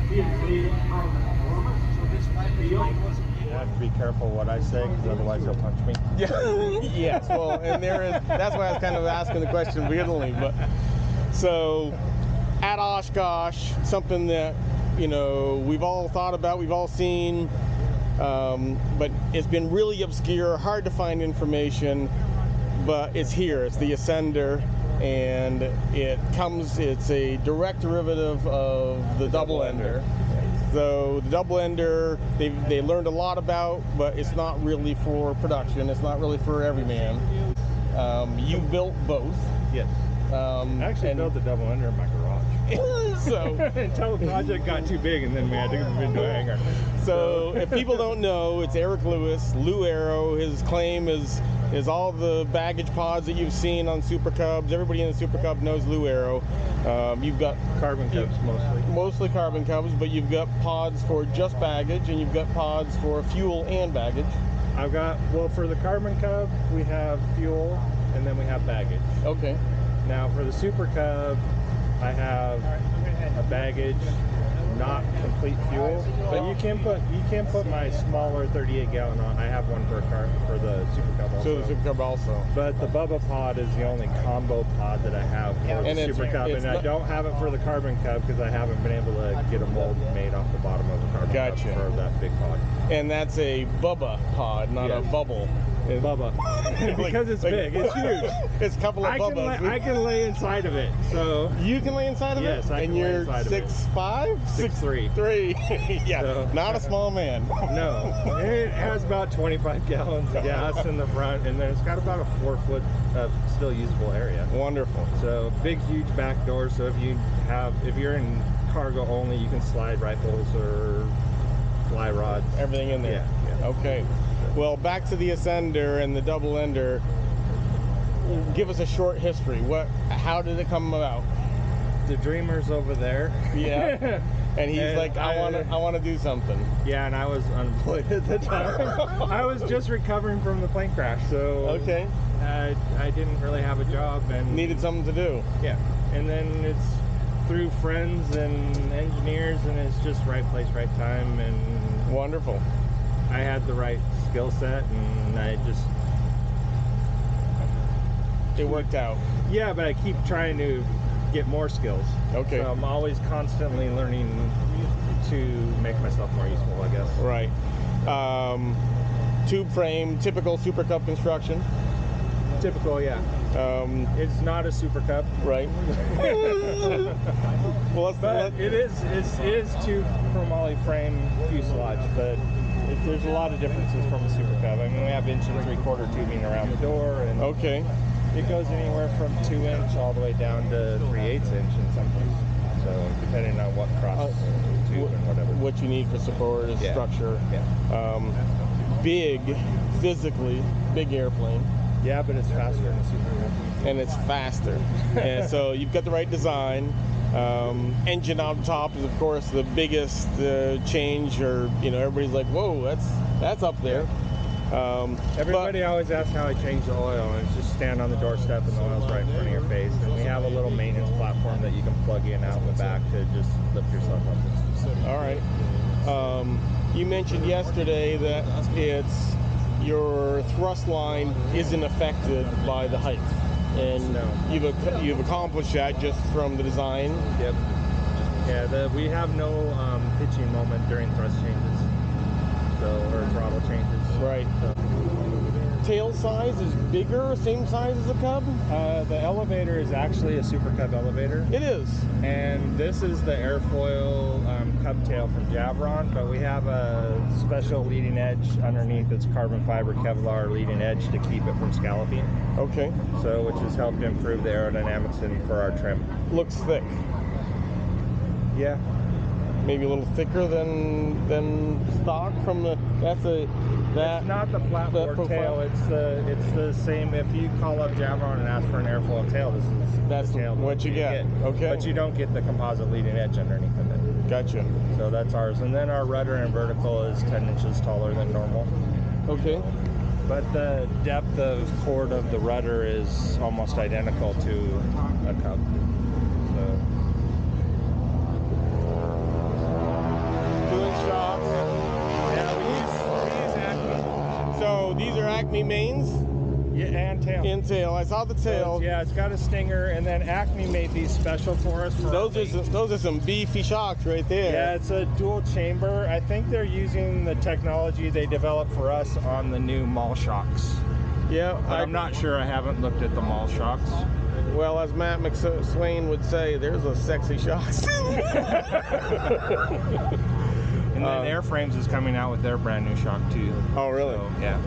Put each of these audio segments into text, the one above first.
I have to be careful what I say, because otherwise he'll punch me. Yeah. Yes. Well, and that's why I was kind of asking the question weirdly. But so at Oshkosh, something that we've all thought about, we've all seen, but it's been really obscure, hard to find information. But it's here. It's the Ascender, and it's a direct derivative of the double ender. So the double ender, they learned a lot about, but it's not really for production. It's not really for every man. You built both. Yes. I actually built the double ender in my garage. So until the project got too big, and then we had to move into a hangar. So if people don't know, it's Eric Lewis, Lou Aero. His claim is all the baggage pods that you've seen on Super Cubs. Everybody in the Super Cub knows Lou Aero. You've got carbon cubs mostly carbon cubs, but you've got pods for just baggage, and you've got pods for fuel and baggage. I've got, well, for the carbon cub, we have fuel, and then we have baggage. Okay. Now for the Super Cub, I have a baggage, not complete fuel, but you can put my smaller 38 gallon on. I have one for the Super Cub also. So the Super Cub also. But the Bubba pod is the only combo pod that I have for the Super Cub, and I don't have it for the Carbon Cub because I haven't been able to get a mold made off the bottom of the Carbon Cub for that big pod. And that's a Bubba pod, not a bubble. Bubba. Because it's big, it's huge. It's a couple of Bubbas. I can lay inside of it, so. You can lay inside of it? Yes, I can lay inside of it. 6'5"? 6'3". Yeah, so, not a small man. No. It has about 25 gallons of gas in the front, and then it's got about a 4 foot of still usable area. Wonderful. So big, huge back door, so if you're in cargo only, you can slide rifles or fly rods. Everything in there. Yeah. Okay. Well, back to the Ascender and the double ender. Give us a short history. How did it come about? The Dreamer's over there. Yeah. And he's like, I want to do something. Yeah, and I was unemployed at the time. I was just recovering from the plane crash, so okay. I didn't really have a job and needed something to do. Yeah, and then it's through friends and engineers, and it's just right place, right time, and wonderful. I had the right skill set, and it worked out. Yeah, but I keep trying to get more skills. Okay. So I'm always constantly learning to make myself more useful, I guess. Right. Tube frame, typical Super Cub construction. Typical, yeah. It's not a Super Cub. Right. Well, it is tube chromoly frame fuselage, but there's a lot of differences from a Super Cub. I mean, we have 1 3/4 tubing around the door, and okay. It goes anywhere from 2 inch all the way down to 3/8 inch in some cases. So depending on what cross tube and whatever. What you need for support is structure. Yeah. Big, physically, big airplane. Yeah, but it's faster than a Super Cub. And it's faster. And so you've got the right design. Engine on top is, of course, the biggest change, or everybody's like, whoa, that's up there. Everybody always asks how I change the oil, and it's just stand on the doorstep and the oil's right in front of your face. And we have a little maintenance platform that you can plug in out in the back to just lift yourself up. All right. You mentioned yesterday that your thrust line isn't affected by the height, and you've accomplished that just from the design. Yep. Yeah. We have no pitching moment during thrust changes, or throttle changes. Right. So. Tail size is bigger, same size as a Cub? The elevator is actually a Super Cub elevator. It is. And this is the airfoil Cub tail from Javron, but we have a special leading edge underneath. It's carbon fiber Kevlar leading edge to keep it from scalloping. Okay. So, which has helped improve the aerodynamics for our trim. Looks thick. Yeah. Maybe a little thicker than stock from the. It's not the flatboard tail. It's the same. If you call up Javron and ask for an airfoil tail, that's the tail what you get. Okay. But you don't get the composite leading edge underneath of it. Gotcha. So that's ours, and then our rudder and vertical is 10 inches taller than normal. Okay. But the depth of chord of the rudder is almost identical to a Cub. So. Acme mains? Yeah, and tail. And tail. I saw the tail. So yeah, it's got a stinger, and then Acme made these special for us. For those are some beefy shocks right there. Yeah, it's a dual chamber. I think they're using the technology they developed for us on the new mall shocks. Yeah, but I'm not sure. I haven't looked at the mall shocks. Well, as Matt McSwain would say, there's a sexy shocks. And then Airframes is coming out with their brand new shock too. Oh, really? So, yeah.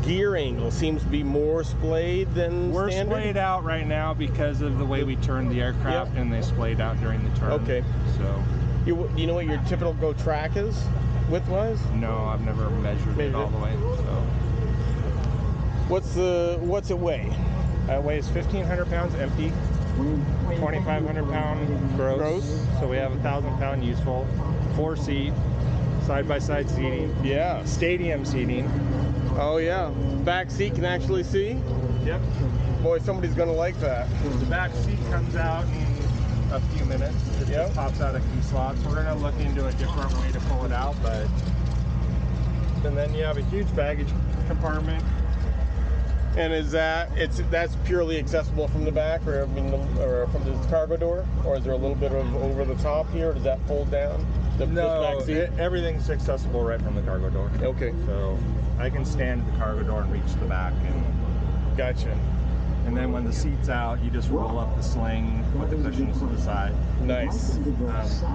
Gear angle seems to be more splayed than We're standard? splayed out right now because of the way we turned the aircraft, and they splayed out during the turn. Okay. So. You know what your typical go track is, width-wise? No, I've never measured it all the way. So. What's it weigh? It weighs 1,500 pounds empty, 2,500 pound gross. So we have 1,000 pound useful, 4-seat, side-by-side seating. Yeah. Stadium seating. Oh yeah. Back seat can actually see? Yep. Boy, somebody's gonna like that. The back seat comes out in a few minutes. It just pops out of key slots. We're gonna look into a different way to pull it out, but. And then you have a huge baggage compartment. And that's purely accessible from the back, or from the cargo door, or is there a little bit of over the top here? Or does that fold down? No, everything's accessible right from the cargo door. Okay. So I can stand at the cargo door and reach the back. And gotcha. And then when the seat's out, you just roll up the sling with the cushions to the side. Nice.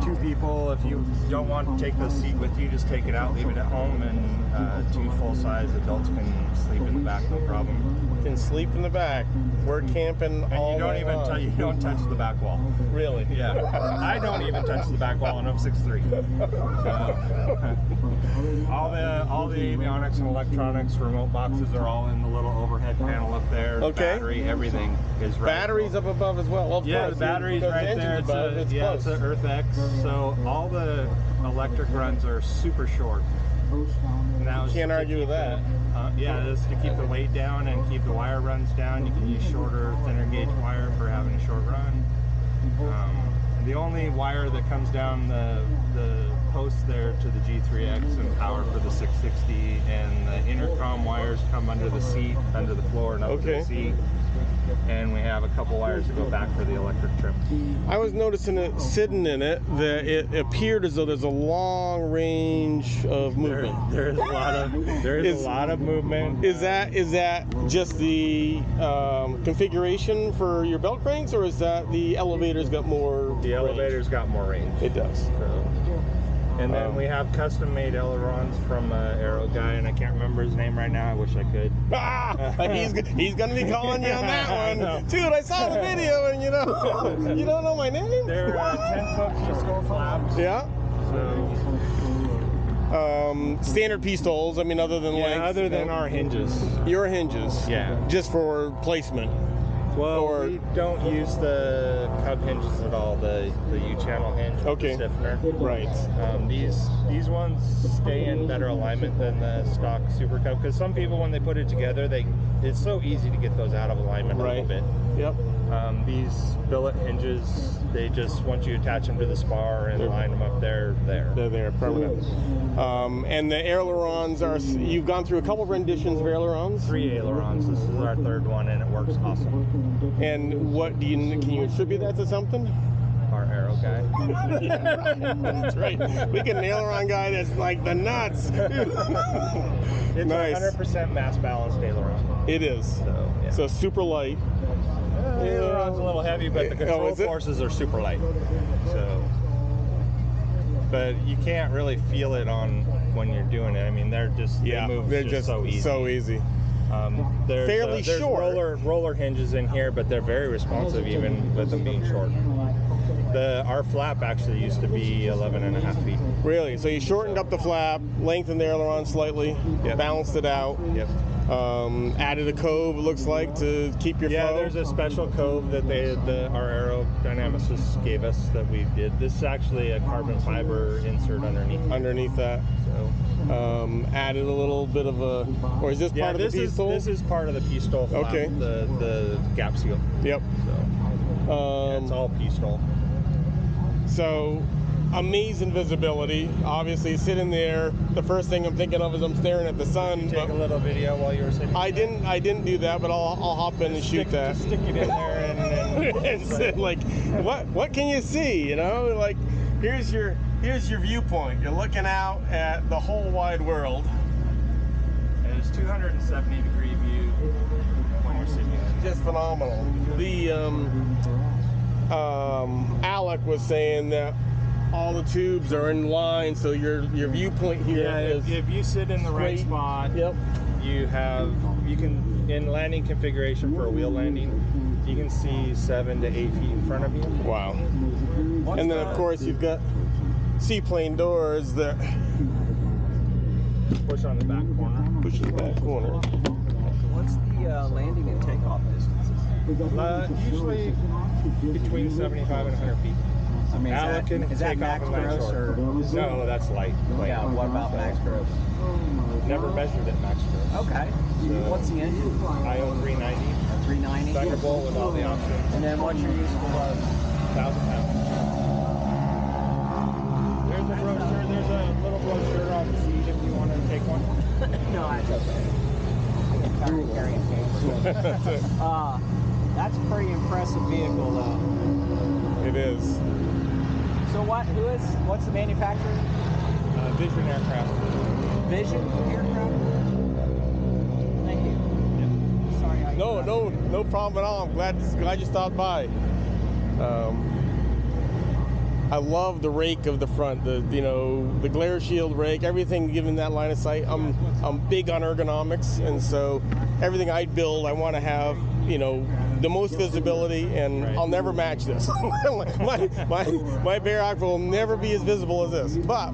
2 people, if you don't want to take the seat with you, just take it out, leave it at home, and 2 full-size adults can sleep in the back, no problem. Can sleep in the back. We're camping all night long. You don't touch the back wall. Really? Yeah. I don't even touch the back wall, and I'm 6'3". All the avionics and electronics, remote boxes are all in the little overhead panel up there. Okay. Battery, everything is right. Batteries up above as well. Well, of course, the battery's right there. It's close. It's an EarthX. So all the electric runs are super short. Now can't argue with that. This is to keep the weight down and keep the wire runs down. You can use shorter, thinner gauge wire for having a short run. The only wire that comes down the post there to the G3X and power for the 660, and the intercom wires come under the seat, under the floor, and up to the seat. And we have a couple wires that go back for the electric trim. I was noticing it sitting in it that it appeared as though there's a long range of movement. There is a lot of movement. Is that just the configuration for your belt cranks, or is that the elevator's got more? The elevator's got more range. It does. So. And then we have custom-made ailerons from an aero guy, and I can't remember his name right now. I wish I could. He's going to be calling you on that one. Dude, I saw the video, and you don't know my name? They're 10-foot pistol flaps. Yeah. So. Standard pistons, I mean, other than length. Other than our hinges. Your hinges. Yeah. Just for placement. Well, we don't use the Cub hinges at all, the U-channel hinge with the stiffener. Right. These ones stay in better alignment than the stock SuperCub, because some people, when they put it together, it's so easy to get those out of alignment a little bit. Yep. These billet hinges, they just, once you attach them to the spar and line them up, they're there. They're there, permanent. And the ailerons you've gone through a couple renditions of ailerons? 3 ailerons. This is our 3rd one, and it works awesome. And can you attribute that to something? Our aero guy. That's right. We get an aileron guy that's like the nuts. It's nice. 100% mass balanced aileron. It is. So super light. The aileron's a little heavy, but the control forces are super light. So, but you can't really feel it on when you're doing it. I mean, they move just so easy. So easy. There's fairly short. roller hinges in here, but they're very responsive even with them being short. Our flap actually used to be 11.5 feet. Really? So you shortened up the flap, lengthened the aileron slightly, balanced it out. Yep. Added a cove, it looks like, to keep your flow. Yeah, there's a special cove that our aerodynamicists gave us that we did. This is actually a carbon fiber insert underneath that. So added a little bit of or is this part of the pistol? This is part of the pistol flap, the gap seal. Yep. So it's all pistol. So amazing visibility. Obviously, sitting there, the first thing I'm thinking of is I'm staring at the sun. Did you take a little video while you were sitting? I didn't do that, but I'll hop in and shoot that. Just stick it in there and It's like, what can you see? You know, like here's your viewpoint. You're looking out at the whole wide world. And it's 270-degree view when you're sitting there. Just phenomenal. The Alec was saying that all the tubes are in line, so your viewpoint here is if you sit in the right straight. spot, Yep. you can in landing configuration for a wheel landing, you can see 7 to 8 feet in front of you. Wow. And then of course you've got seaplane doors that Push on the back corner. push the back corner. What's the landing and takeoff distances? Usually between 75 and 100 feet. I mean, Alec can is that take max off and land gross short. or? No, that's light. Yeah, what about max gross? Never measured it max gross. Okay. What's the engine? IO 390. 390. Thunderbolt with all the options. And then what's your useful load? 1,000 pounds. There's a brochure. There's a little brochure on the seat if you want to take one. No, that's okay. I'm tired of carrying paper. That's a pretty impressive vehicle, though. It is. So what's the manufacturer? Vision Aircraft. Vision Aircraft? Thank you. Sorry. No problem at all. I'm glad you stopped by. I love the rake of the front, the glare shield rake, everything given that line of sight. I'm big on ergonomics, and so everything I build, I want to have the most visibility, and I'll never match this. my Barrock will never be as visible as this, but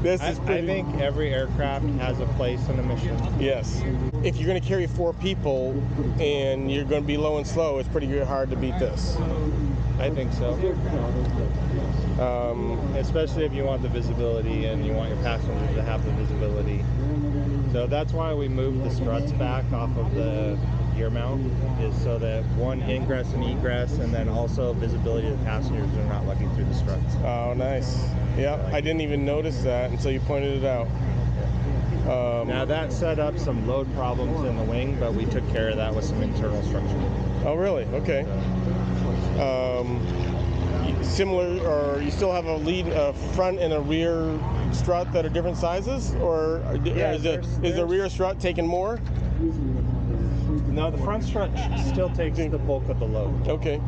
this is pretty. I think every aircraft has a place in a mission. Yes. If you're going to carry 4 people and you're going to be low and slow, it's pretty hard to beat this. I think so. Especially if you want the visibility and you want your passengers to have the visibility. So that's why we moved the struts back off of the gear mount, is so that one ingress and egress, and then also visibility to the passengers are not looking through the struts. Oh, nice. Yeah, I didn't even notice that until you pointed it out. Now that set up some load problems in the wing, but we took care of that with some internal structure. Oh, really? Okay. Similar, or you still have a lead, front and a rear strut that are different sizes, or is the rear strut taking more? No, the front strut still takes the bulk of the load. Okay.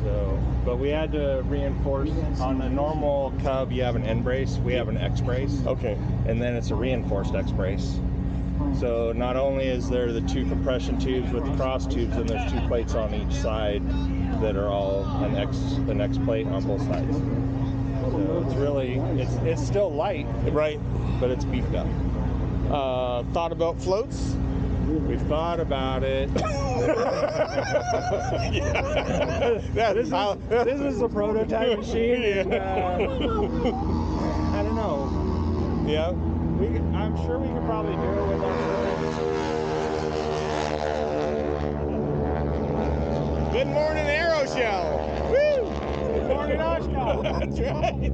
So, but we had to reinforce. On a normal Cub, you have an N brace. We have an X brace. Okay. And then it's a reinforced X brace. So not only is there the 2 compression tubes with the cross tubes, and there's 2 plates on each side that are all an X plate on both sides. So it's really it's still light, right? But it's beefed up. Thought about floats? We've thought about it. This is a prototype machine. And, I don't know. Yeah. I'm sure we could probably do it with our. Good morning, Aeroshell. Woo! Good morning, Oshkosh. That's right.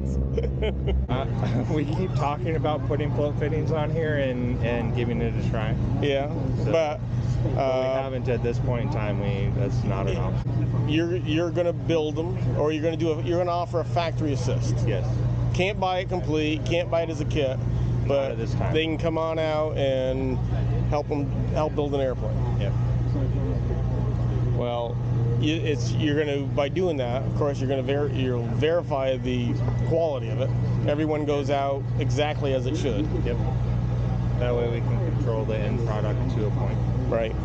We keep talking about putting float fittings on here and giving it a try. Yeah, So, but we haven't at this point in time. That's not an option. You're gonna build them, or you're gonna offer a factory assist. Yes. Can't buy it complete. Can't buy it as a kit. But this time. They can come on out and help build an airplane. Yep. Well, you're going to, by doing that, of course, you'll verify the quality of it. Everyone goes out exactly as it should. Yep. That way we can control the end product to a point. Right.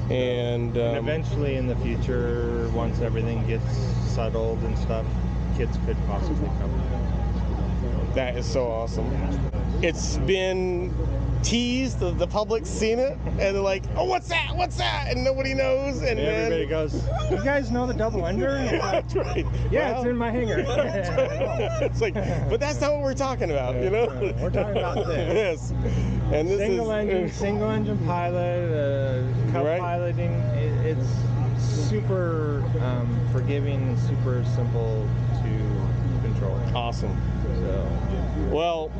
And eventually in the future, once everything gets settled and stuff, kids could possibly come. That is so awesome. It's been teased, the public's seen it, and they're like, oh, what's that? What's that? And nobody knows. And everybody goes, you guys know the double ender? That's right. Yeah, well, it's in my hangar. It's like, but that's not what we're talking about, you know? We're talking about this. Yes. And this single engine pilot, Cub right? piloting, it's super forgiving and super simple to control. Awesome. So, well,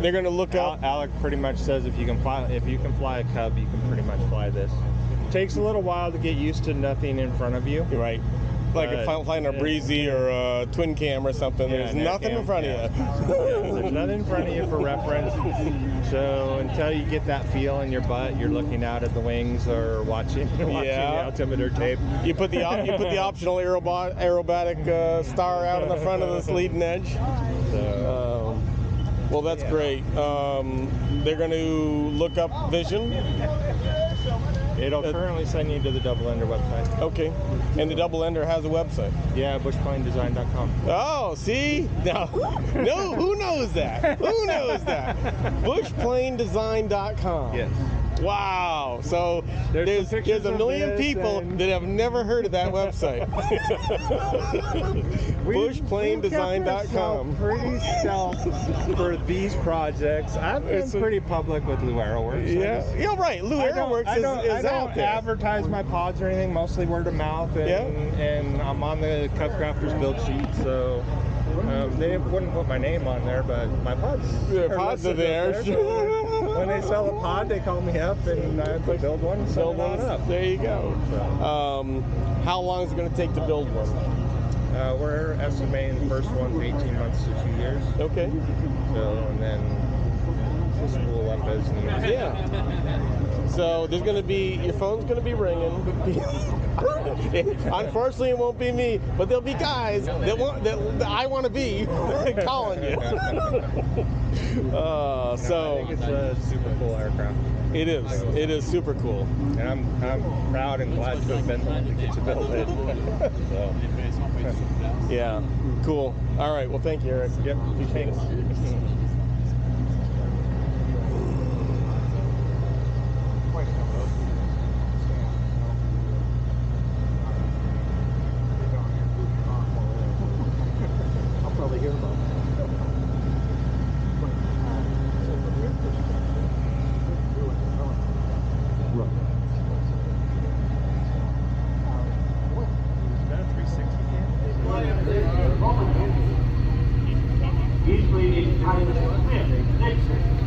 they're going to look up. Alec pretty much says if you can fly a Cub, you can pretty much fly this. Takes a little while to get used to nothing in front of you. Right. Like if I'm flying a Breezy or a Twin Cam or something, there's nothing in front of you. There's nothing in front of you for reference. So until you get that feel in your butt, you're looking out at the wings or watching the altimeter tape. You put the optional aerobatic star out on the front of this leading edge. So, well, that's great. They're going to look up vision. It'll currently send you to the Double Ender website. Okay. And the Double Ender has a website? Yeah, bushplanedesign.com. Oh, see? Now, no, who knows that? Who knows that? Bushplanedesign.com. Yes. Wow. So there's a million people that have never heard of that website. Bushplanedesign.com. Pretty self for these projects. I've been pretty public with Lou Aeroworks. Yeah, right. Lou Aeroworks is out there. I don't advertise my pods or anything, mostly word of mouth, and I'm on the Cub Crafters build sheet, so they wouldn't put my name on there, but my pods are there. So when they sell a pod, they call me up and I build one and sell one up. There you go. So. How long is it going to take to build one? We're estimating the first one's 18 months to 2 years. Okay. So, and then spool up as needed. Yeah. So there's going to be, your phone's going to be ringing. Unfortunately, it won't be me, but there'll be guys that I want to be calling you. I think it's a super cool aircraft. It is. It is super cool. And I'm proud and glad to have been the one to get to build it. So. Yeah. Cool. All right. Well, thank you, Eric. Yep. Thanks. I'll probably hear about it. Usually it's kind of 6, 6.